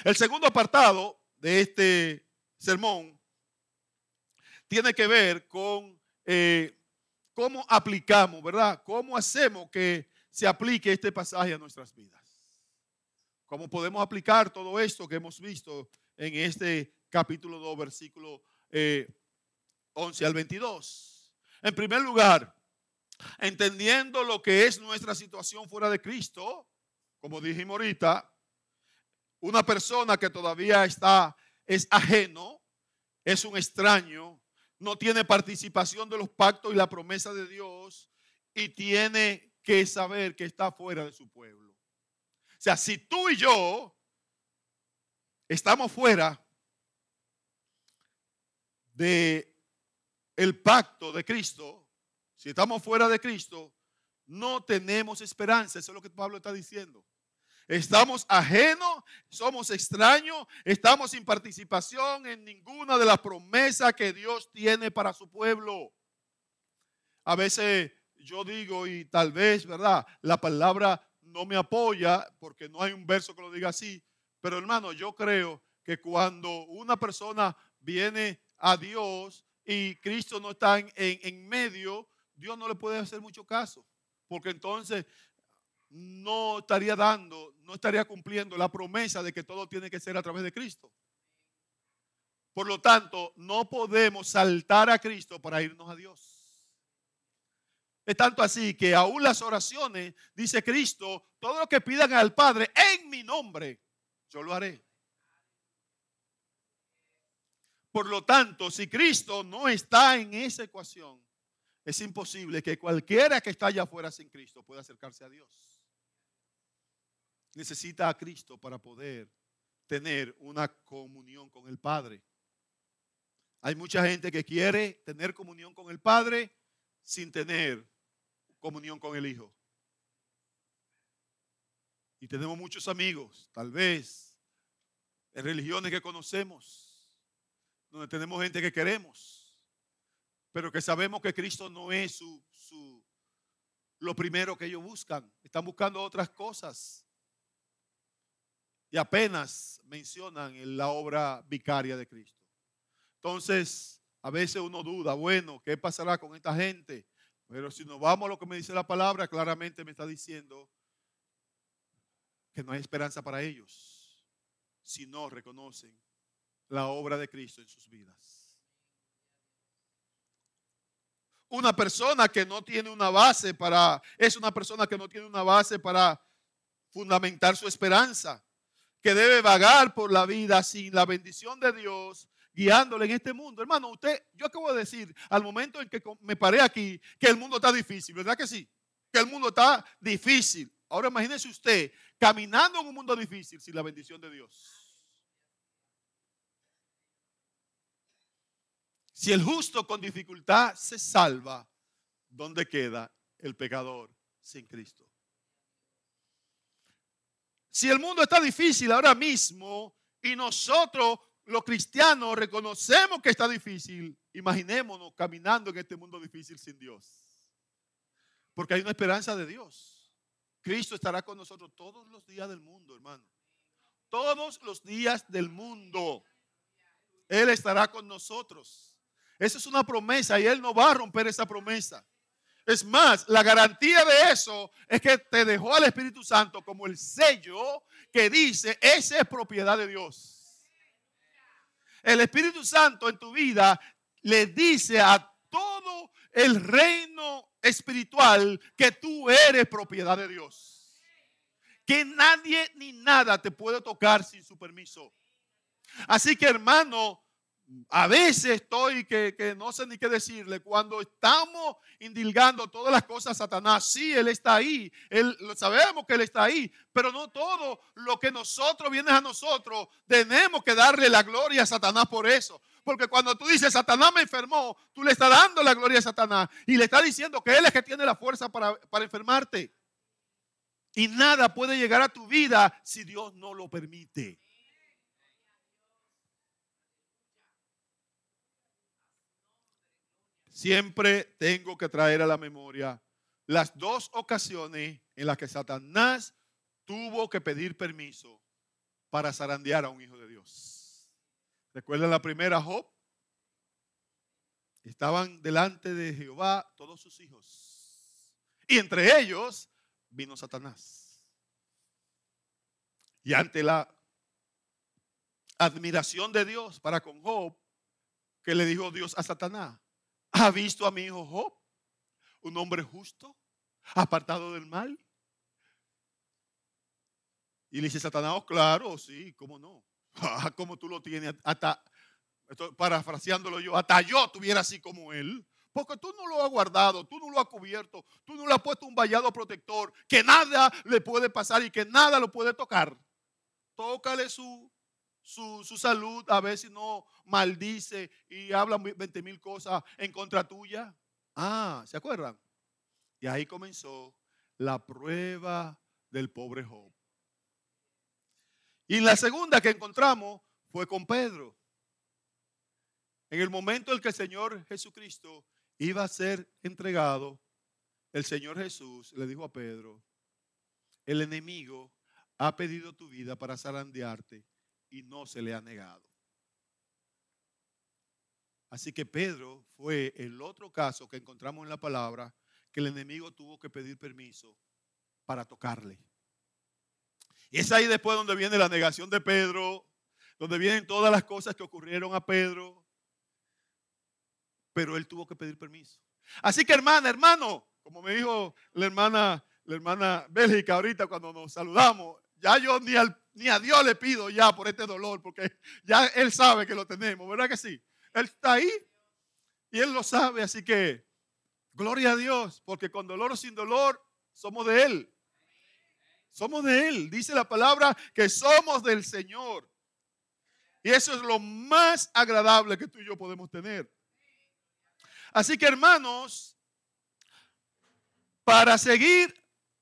El segundo apartado de este sermón tiene que ver con cómo aplicamos, ¿verdad? ¿Cómo hacemos que se aplique este pasaje a nuestras vidas? ¿Cómo podemos aplicar todo esto que hemos visto en este capítulo 2, versículo 11 al 22? En primer lugar, entendiendo lo que es nuestra situación fuera de Cristo, como dijimos ahorita, una persona que todavía es ajeno, es un extraño, no tiene participación de los pactos y la promesa de Dios y tiene que saber que está fuera de su pueblo. O sea, si tú y yo estamos fuera de el pacto de Cristo, si estamos fuera de Cristo, no tenemos esperanza. Eso es lo que Pablo está diciendo. Estamos ajenos, somos extraños, estamos sin participación en ninguna de las promesas que Dios tiene para su pueblo. A veces yo digo, y tal vez, ¿verdad?, la palabra no me apoya porque no hay un verso que lo diga así, pero hermano, yo creo que cuando una persona viene a Dios y Cristo no está en medio, Dios no le puede hacer mucho caso, porque entonces no estaría cumpliendo la promesa de que todo tiene que ser a través de Cristo. Por lo tanto, no podemos saltar a Cristo para irnos a Dios. Es tanto así que aún las oraciones, dice Cristo, todo lo que pidan al Padre en mi nombre, yo lo haré. Por lo tanto, si Cristo no está en esa ecuación, es imposible que cualquiera que está allá afuera sin Cristo pueda acercarse a Dios. Necesita a Cristo para poder tener una comunión con el Padre. Hay mucha gente que quiere tener comunión con el Padre sin tener comunión con el Hijo. Y tenemos muchos amigos, tal vez, en religiones que conocemos, donde tenemos gente que queremos, pero que sabemos que Cristo no es lo primero que ellos buscan. Están buscando otras cosas. Y apenas mencionan la obra vicaria de Cristo. Entonces, a veces uno duda, bueno, ¿qué pasará con esta gente? Pero si nos vamos a lo que me dice la palabra, claramente me está diciendo que no hay esperanza para ellos si no reconocen la obra de Cristo en sus vidas. Una persona que no tiene una base es una persona que no tiene una base para fundamentar su esperanza, que debe vagar por la vida sin la bendición de Dios guiándole en este mundo. Hermano, yo acabo de decir al momento en que me paré aquí que el mundo está difícil, ¿verdad que sí? Que el mundo está difícil. Ahora imagínese usted caminando en un mundo difícil sin la bendición de Dios. Si el justo con dificultad se salva, ¿dónde queda el pecador sin Cristo? Si el mundo está difícil ahora mismo y nosotros los cristianos reconocemos que está difícil, imaginémonos caminando en este mundo difícil sin Dios. Porque hay una esperanza de Dios. Cristo estará con nosotros todos los días del mundo, hermano. Todos los días del mundo. Él estará con nosotros. Esa es una promesa y Él no va a romper esa promesa. Es más, la garantía de eso es que te dejó al Espíritu Santo como el sello que dice, esa es propiedad de Dios. El Espíritu Santo en tu vida le dice a todo el reino espiritual que tú eres propiedad de Dios. Que nadie ni nada te puede tocar sin su permiso. Así que, hermano, a veces estoy que no sé ni qué decirle. Cuando estamos indilgando todas las cosas a Satanás, sí, Él está ahí. Sabemos que Él está ahí. Pero no todo lo que nosotros viene a nosotros, tenemos que darle la gloria a Satanás por eso. Porque cuando tú dices, Satanás me enfermó, tú le estás dando la gloria a Satanás. Y le estás diciendo que Él es que tiene la fuerza para enfermarte. Y nada puede llegar a tu vida si Dios no lo permite. Siempre tengo que traer a la memoria las dos ocasiones en las que Satanás tuvo que pedir permiso para zarandear a un hijo de Dios. ¿Recuerdan la primera, Job? Estaban delante de Jehová todos sus hijos. Y entre ellos vino Satanás. Y ante la admiración de Dios para con Job, ¿qué le dijo Dios a Satanás? ¿Ha visto a mi hijo Job? Un hombre justo, apartado del mal. Y le dice Satanás, oh, claro, sí, cómo no. Como tú lo tienes, hasta, parafraseándolo yo, hasta yo tuviera así como él. Porque tú no lo has guardado, tú no lo has cubierto, tú no le has puesto un vallado protector, que nada le puede pasar y que nada lo puede tocar. Tócale su salud, a ver si no maldice y habla 20,000 cosas en contra tuya. ¿Se acuerdan? Y ahí comenzó la prueba del pobre Job. Y la segunda que encontramos fue con Pedro. En el momento en que el Señor Jesucristo iba a ser entregado, el Señor Jesús le dijo a Pedro, el enemigo ha pedido tu vida para zarandearte y no se le ha negado. Así que Pedro fue el otro caso que encontramos en la palabra que el enemigo tuvo que pedir permiso para tocarle. Y es ahí después donde viene la negación de Pedro, donde vienen todas las cosas que ocurrieron a Pedro. Pero él tuvo que pedir permiso. Así que hermano, como me dijo la hermana Bélgica ahorita cuando nos saludamos, ya yo ni a Dios le pido ya por este dolor, porque ya Él sabe que lo tenemos, ¿verdad que sí? Él está ahí y Él lo sabe, así que gloria a Dios, porque con dolor o sin dolor somos de Él. Somos de Él. Dice la palabra que somos del Señor. Y eso es lo más agradable que tú y yo podemos tener. Así que hermanos, para seguir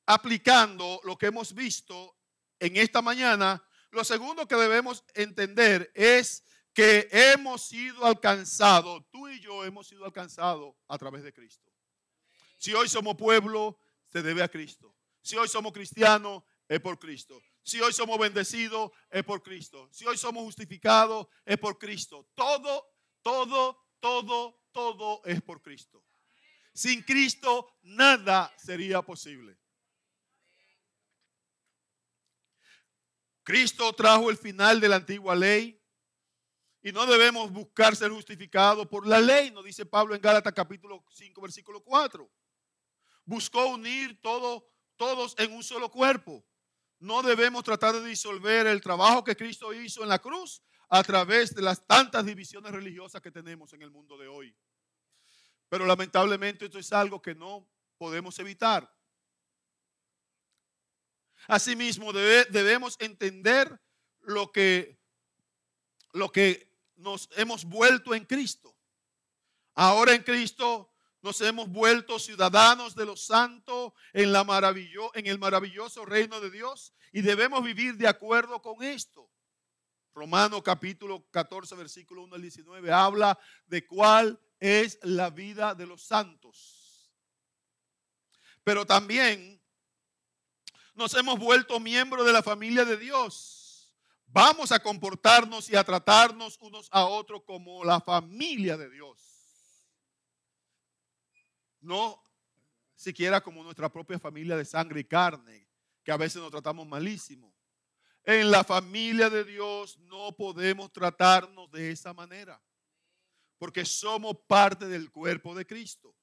aplicando lo que hemos visto en esta mañana, lo segundo que debemos entender es que hemos sido alcanzados, tú y yo hemos sido alcanzados a través de Cristo. Si hoy somos pueblo, se debe a Cristo. Si hoy somos cristianos, es por Cristo. Si hoy somos bendecidos, es por Cristo. Si hoy somos justificados, es por Cristo. Todo es por Cristo. Sin Cristo, nada sería posible. Cristo trajo el final de la antigua ley y no debemos buscar ser justificados por la ley, nos dice Pablo en Gálatas capítulo 5, versículo 4. Buscó unir todos en un solo cuerpo. No debemos tratar de disolver el trabajo que Cristo hizo en la cruz a través de las tantas divisiones religiosas que tenemos en el mundo de hoy. Pero lamentablemente esto es algo que no podemos evitar. Asimismo, debemos entender lo que nos hemos vuelto en Cristo. Ahora en Cristo nos hemos vuelto ciudadanos de los santos en el maravilloso reino de Dios y debemos vivir de acuerdo con esto. Romanos capítulo 14, versículo 1 al 19 habla de cuál es la vida de los santos. Pero también nos hemos vuelto miembros de la familia de Dios. Vamos a comportarnos y a tratarnos unos a otros como la familia de Dios. No siquiera como nuestra propia familia de sangre y carne, que a veces nos tratamos malísimo. En la familia de Dios no podemos tratarnos de esa manera, porque somos parte del cuerpo de Cristo.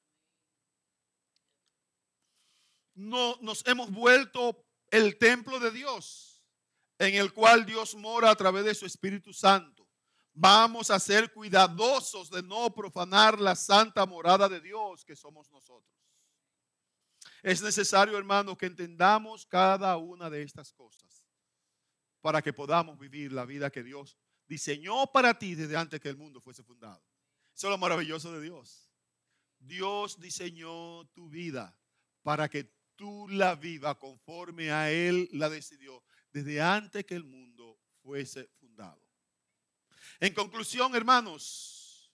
No, nos hemos vuelto el templo de Dios, en el cual Dios mora a través de su Espíritu Santo. Vamos a ser cuidadosos de no profanar la santa morada de Dios que somos nosotros. Es necesario, hermanos, que entendamos cada una de estas cosas para que podamos vivir la vida que Dios diseñó para ti desde antes que el mundo fuese fundado. Eso es lo maravilloso de Dios. Dios diseñó tu vida para que tú la vivas conforme a Él la decidió desde antes que el mundo fuese fundado. En conclusión, hermanos,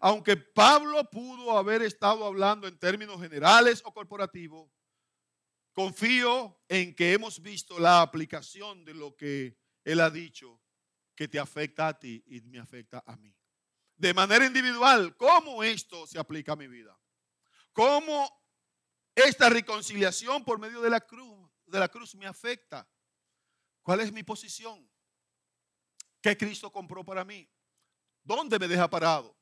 aunque Pablo pudo haber estado hablando en términos generales o corporativos, confío en que hemos visto la aplicación de lo que él ha dicho que te afecta a ti y me afecta a mí. De manera individual, ¿cómo esto se aplica a mi vida? ¿Cómo esta reconciliación por medio de la cruz me afecta? ¿Cuál es mi posición? ¿Qué Cristo compró para mí? ¿Dónde me deja parado?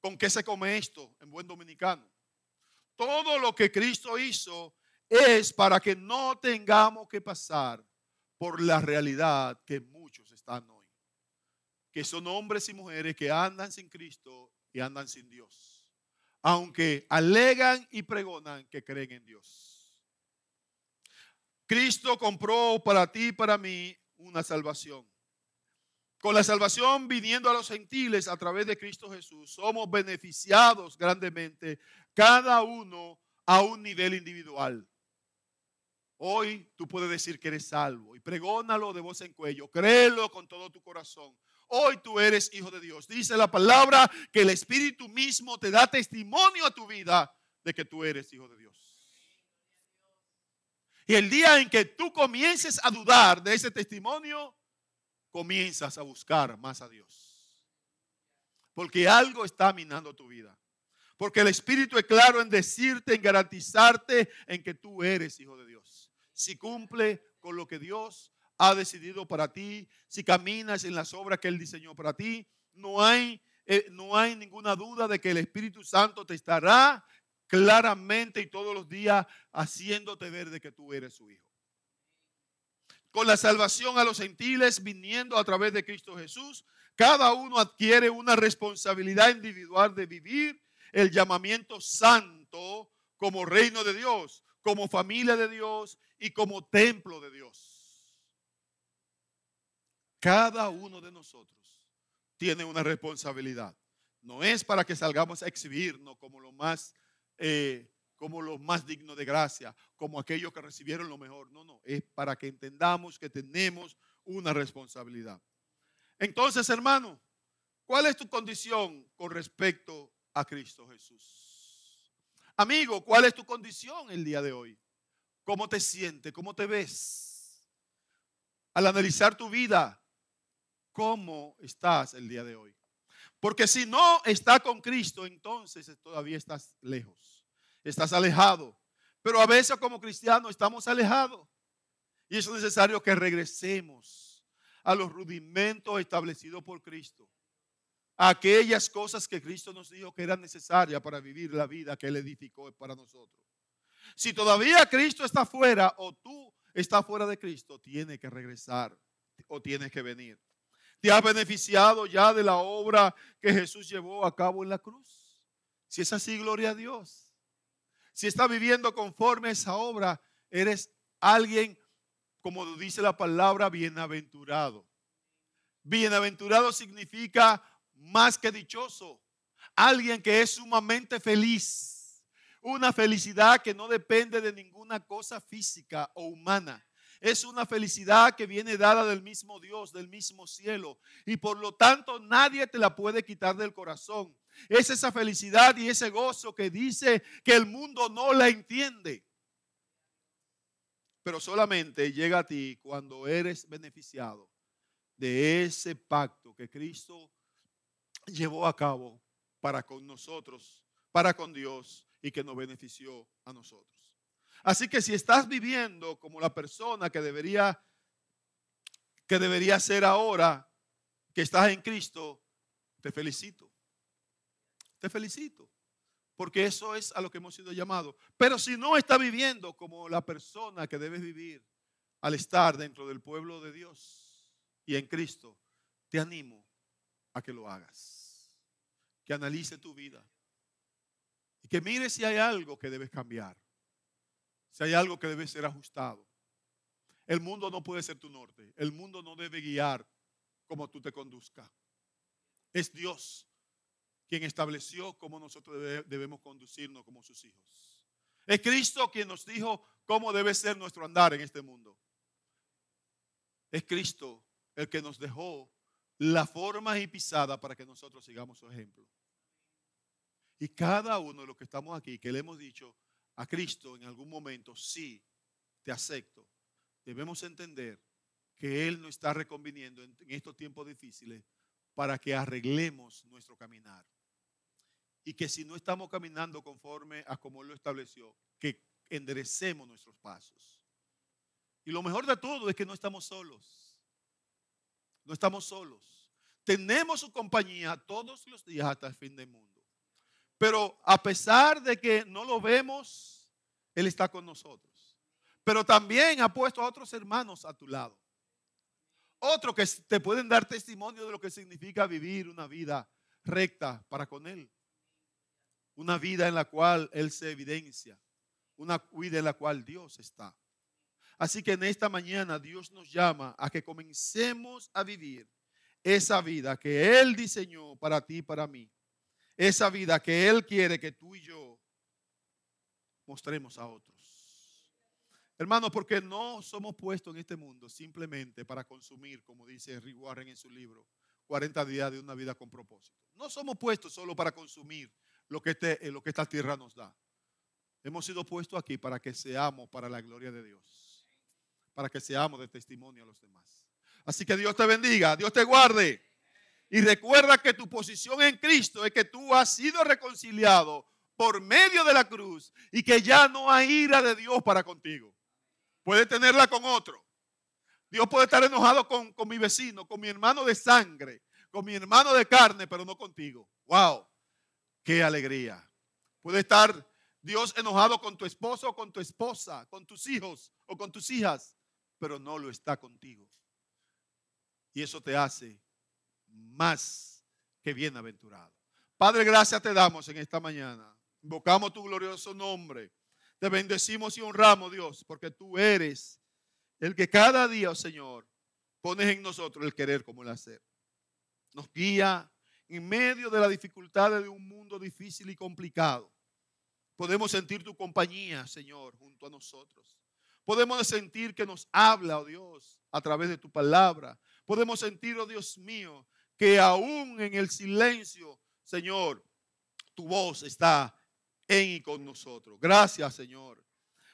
¿Con qué se come esto en buen dominicano? Todo lo que Cristo hizo es para que no tengamos que pasar por la realidad que muchos están hoy, que son hombres y mujeres que andan sin Cristo y andan sin Dios, aunque alegan y pregonan que creen en Dios. Cristo compró para ti y para mí una salvación. Con la salvación viniendo a los gentiles a través de Cristo Jesús, somos beneficiados grandemente, cada uno a un nivel individual. Hoy tú puedes decir que eres salvo y pregónalo de voz en cuello, créelo con todo tu corazón. Hoy tú eres hijo de Dios. Dice la palabra que el Espíritu mismo te da testimonio a tu vida de que tú eres hijo de Dios. Y el día en que tú comiences a dudar de ese testimonio, comienzas a buscar más a Dios. Porque algo está minando tu vida. Porque el Espíritu es claro en decirte, en garantizarte en que tú eres hijo de Dios. Si cumple con lo que Dios ha decidido para ti, si caminas en las obras que Él diseñó para ti, no hay ninguna duda de que el Espíritu Santo te estará claramente y todos los días haciéndote ver de que tú eres su hijo. Con la salvación a los gentiles viniendo a través de Cristo Jesús, cada uno adquiere una responsabilidad individual de vivir el llamamiento santo como reino de Dios, como familia de Dios y como templo de Dios. Cada uno de nosotros tiene una responsabilidad. No es para que salgamos a exhibirnos como los más dignos de gracia, como aquellos que recibieron lo mejor. No, es para que entendamos que tenemos una responsabilidad. Entonces, hermano, ¿cuál es tu condición con respecto a Cristo Jesús? Amigo, ¿cuál es tu condición el día de hoy? ¿Cómo te sientes? ¿Cómo te ves? Al analizar tu vida, ¿cómo estás el día de hoy? Porque si no estás con Cristo, entonces todavía estás lejos, estás alejado. Pero a veces como cristianos estamos alejados. Y es necesario que regresemos a los rudimentos establecidos por Cristo. A aquellas cosas que Cristo nos dijo que eran necesarias para vivir la vida que Él edificó para nosotros. Si todavía Cristo está fuera o tú estás fuera de Cristo, tienes que regresar o tienes que venir. ¿Te has beneficiado ya de la obra que Jesús llevó a cabo en la cruz? Si es así, gloria a Dios. Si estás viviendo conforme a esa obra, eres alguien, como dice la palabra, bienaventurado. Bienaventurado significa más que dichoso. Alguien que es sumamente feliz. Una felicidad que no depende de ninguna cosa física o humana. Es una felicidad que viene dada del mismo Dios, del mismo cielo. Y por lo tanto nadie te la puede quitar del corazón. Es esa felicidad y ese gozo que dice que el mundo no la entiende. Pero solamente llega a ti cuando eres beneficiado de ese pacto que Cristo llevó a cabo para con nosotros, para con Dios y que nos benefició a nosotros. Así que si estás viviendo como la persona que debería ser ahora, que estás en Cristo, te felicito. Te felicito. Porque eso es a lo que hemos sido llamados. Pero si no estás viviendo como la persona que debes vivir al estar dentro del pueblo de Dios y en Cristo, te animo a que lo hagas. Que analice tu vida. Y que mires si hay algo que debes cambiar. Si hay algo que debe ser ajustado. El mundo no puede ser tu norte. El mundo no debe guiar como tú te conduzcas. Es Dios quien estableció cómo nosotros debemos conducirnos como sus hijos. Es Cristo quien nos dijo cómo debe ser nuestro andar en este mundo. Es Cristo el que nos dejó la forma y pisada para que nosotros sigamos su ejemplo. Y cada uno de los que estamos aquí, que le hemos dicho a Cristo en algún momento, sí, te acepto, debemos entender que Él nos está reconviniendo en estos tiempos difíciles para que arreglemos nuestro caminar. Y que si no estamos caminando conforme a como Él lo estableció, que enderecemos nuestros pasos. Y lo mejor de todo es que no estamos solos. No estamos solos. Tenemos su compañía todos los días hasta el fin del mundo. Pero a pesar de que no lo vemos, Él está con nosotros. Pero también ha puesto a otros hermanos a tu lado. Otros que te pueden dar testimonio de lo que significa vivir una vida recta para con Él. Una vida en la cual Él se evidencia. Una vida en la cual Dios está. Así que en esta mañana Dios nos llama a que comencemos a vivir esa vida que Él diseñó para ti y para mí. Esa vida que Él quiere que tú y yo mostremos a otros. Hermanos, porque no somos puestos en este mundo simplemente para consumir, como dice Rick Warren en su libro, 40 días de una vida con propósito. No somos puestos solo para consumir lo que esta tierra nos da. Hemos sido puestos aquí para que seamos para la gloria de Dios. Para que seamos de testimonio a los demás. Así que Dios te bendiga, Dios te guarde. Y recuerda que tu posición en Cristo es que tú has sido reconciliado por medio de la cruz y que ya no hay ira de Dios para contigo. Puede tenerla con otro. Dios puede estar enojado con mi vecino, con mi hermano de sangre, con mi hermano de carne, pero no contigo. ¡Wow! ¡Qué alegría! Puede estar Dios enojado con tu esposo o con tu esposa, con tus hijos o con tus hijas, pero no lo está contigo. Y eso te hace más que bienaventurado. Padre, gracias te damos en esta mañana. Invocamos tu glorioso nombre. Te bendecimos y honramos, Dios, porque tú eres el que cada día, oh Señor, pones en nosotros el querer como el hacer. Nos guía en medio de las dificultades de un mundo difícil y complicado. Podemos sentir tu compañía, Señor, junto a nosotros. Podemos sentir que nos habla, oh Dios, a través de tu palabra. Podemos sentir, oh Dios mío, que aún en el silencio, Señor, tu voz está en y con nosotros. Gracias, Señor.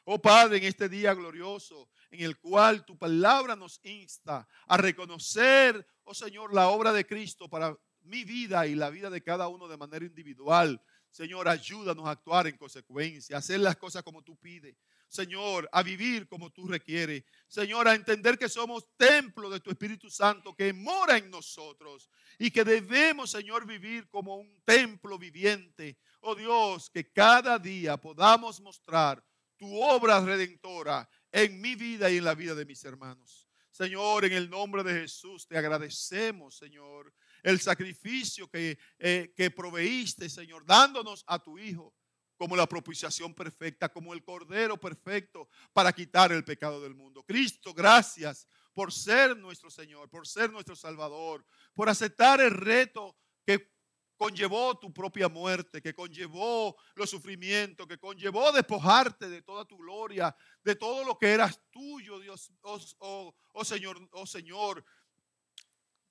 Oh Padre, en este día glorioso en el cual tu palabra nos insta a reconocer, oh Señor, la obra de Cristo para mi vida y la vida de cada uno de manera individual. Señor, ayúdanos a actuar en consecuencia, a hacer las cosas como tú pides. Señor, a vivir como tú requieres. Señor, a entender que somos templo de tu Espíritu Santo que mora en nosotros y que debemos, Señor, vivir como un templo viviente. Oh Dios, que cada día podamos mostrar tu obra redentora en mi vida y en la vida de mis hermanos. Señor, en el nombre de Jesús te agradecemos, Señor, el sacrificio que proveíste, Señor, dándonos a tu Hijo como la propiciación perfecta, como el Cordero perfecto para quitar el pecado del mundo. Cristo, gracias por ser nuestro Señor, por ser nuestro Salvador, por aceptar el reto que conllevó tu propia muerte, que conllevó los sufrimientos, que conllevó despojarte de toda tu gloria, de todo lo que eras tuyo, Dios, oh Señor,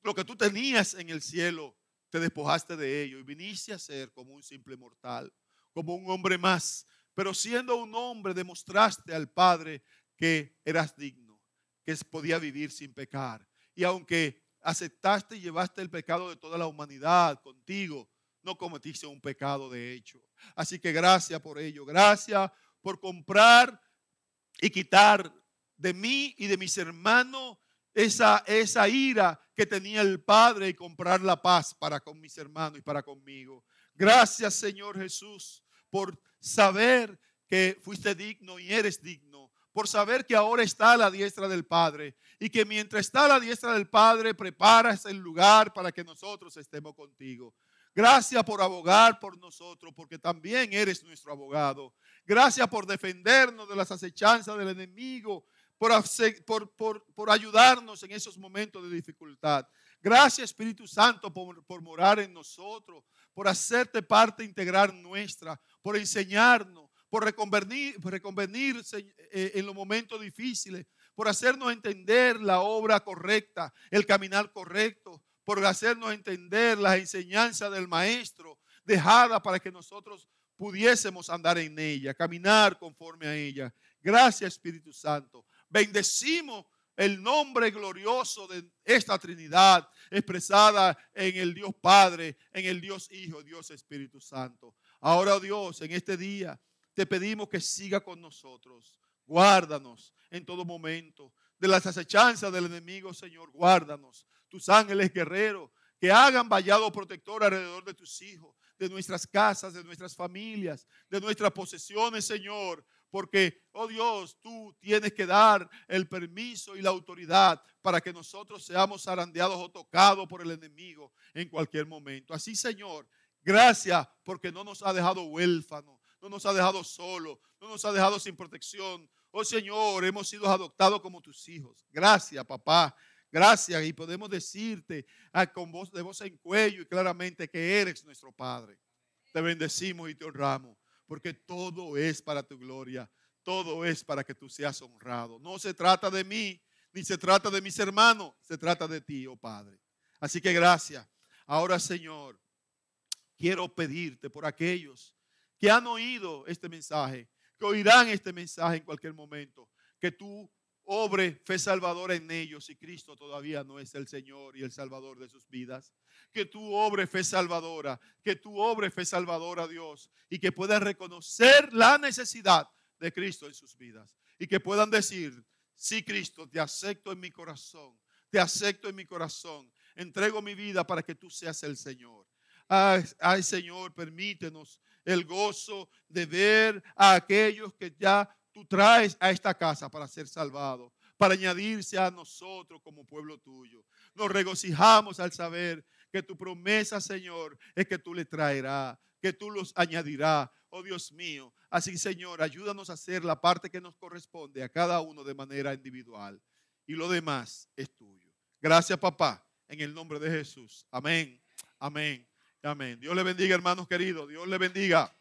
lo que tú tenías en el cielo, te despojaste de ello y viniste a ser como un simple mortal, como un hombre más. Pero siendo un hombre demostraste al Padre que eras digno, que podía vivir sin pecar. Y aunque aceptaste y llevaste el pecado de toda la humanidad contigo, no cometiste un pecado de hecho. Así que gracias por ello. Gracias por comprar y quitar de mí y de mis hermanos esa ira que tenía el Padre y comprar la paz para con mis hermanos y para conmigo. Gracias, Señor Jesús, por saber que fuiste digno y eres digno, por saber que ahora está a la diestra del Padre y que mientras está a la diestra del Padre preparas el lugar para que nosotros estemos contigo. Gracias por abogar por nosotros, porque también eres nuestro abogado. Gracias por defendernos de las acechanzas del enemigo, por ayudarnos en esos momentos de dificultad. Gracias, Espíritu Santo, por morar en nosotros, por hacerte parte integral nuestra, por enseñarnos, por reconvenir en los momentos difíciles, por hacernos entender la obra correcta, el caminar correcto, por hacernos entender las enseñanzas del Maestro dejada para que nosotros pudiésemos andar en ella, caminar conforme a ella. Gracias, Espíritu Santo. Bendecimos el nombre glorioso de esta Trinidad expresada en el Dios Padre, en el Dios Hijo, Dios Espíritu Santo. Ahora, oh Dios, en este día te pedimos que siga con nosotros. Guárdanos en todo momento de las acechanzas del enemigo, Señor. Guárdanos. Tus ángeles guerreros que hagan vallado protector alrededor de tus hijos, de nuestras casas, de nuestras familias, de nuestras posesiones, Señor. Porque, oh Dios, tú tienes que dar el permiso y la autoridad para que nosotros seamos zarandeados o tocados por el enemigo en cualquier momento. Así, Señor, gracias porque no nos ha dejado huérfanos, no nos ha dejado solos, no nos ha dejado sin protección. Oh Señor, hemos sido adoptados como tus hijos. Gracias, papá. Gracias, y podemos decirte con voz de voz en cuello y claramente que eres nuestro Padre. Te bendecimos y te honramos, porque todo es para tu gloria, todo es para que tú seas honrado. No se trata de mí, ni se trata de mis hermanos, se trata de ti, oh Padre. Así que gracias. Ahora, Señor, quiero pedirte por aquellos que han oído este mensaje, que oirán este mensaje en cualquier momento, que tú obre fe salvadora en ellos si Cristo todavía no es el Señor y el Salvador de sus vidas. Que tú obre fe salvadora, Dios, y que puedan reconocer la necesidad de Cristo en sus vidas. Y que puedan decir, sí, Cristo, te acepto en mi corazón, entrego mi vida para que tú seas el Señor. Ay, Señor, permítenos el gozo de ver a aquellos que ya tú traes a esta casa para ser salvados, para añadirse a nosotros como pueblo tuyo. Nos regocijamos al saber que tu promesa, Señor, es que tú le traerás, que tú los añadirás, oh Dios mío. Así, Señor, ayúdanos a hacer la parte que nos corresponde a cada uno de manera individual. Y lo demás es tuyo. Gracias, papá, en el nombre de Jesús. Amén, amén, amén. Dios le bendiga, hermanos queridos. Dios le bendiga.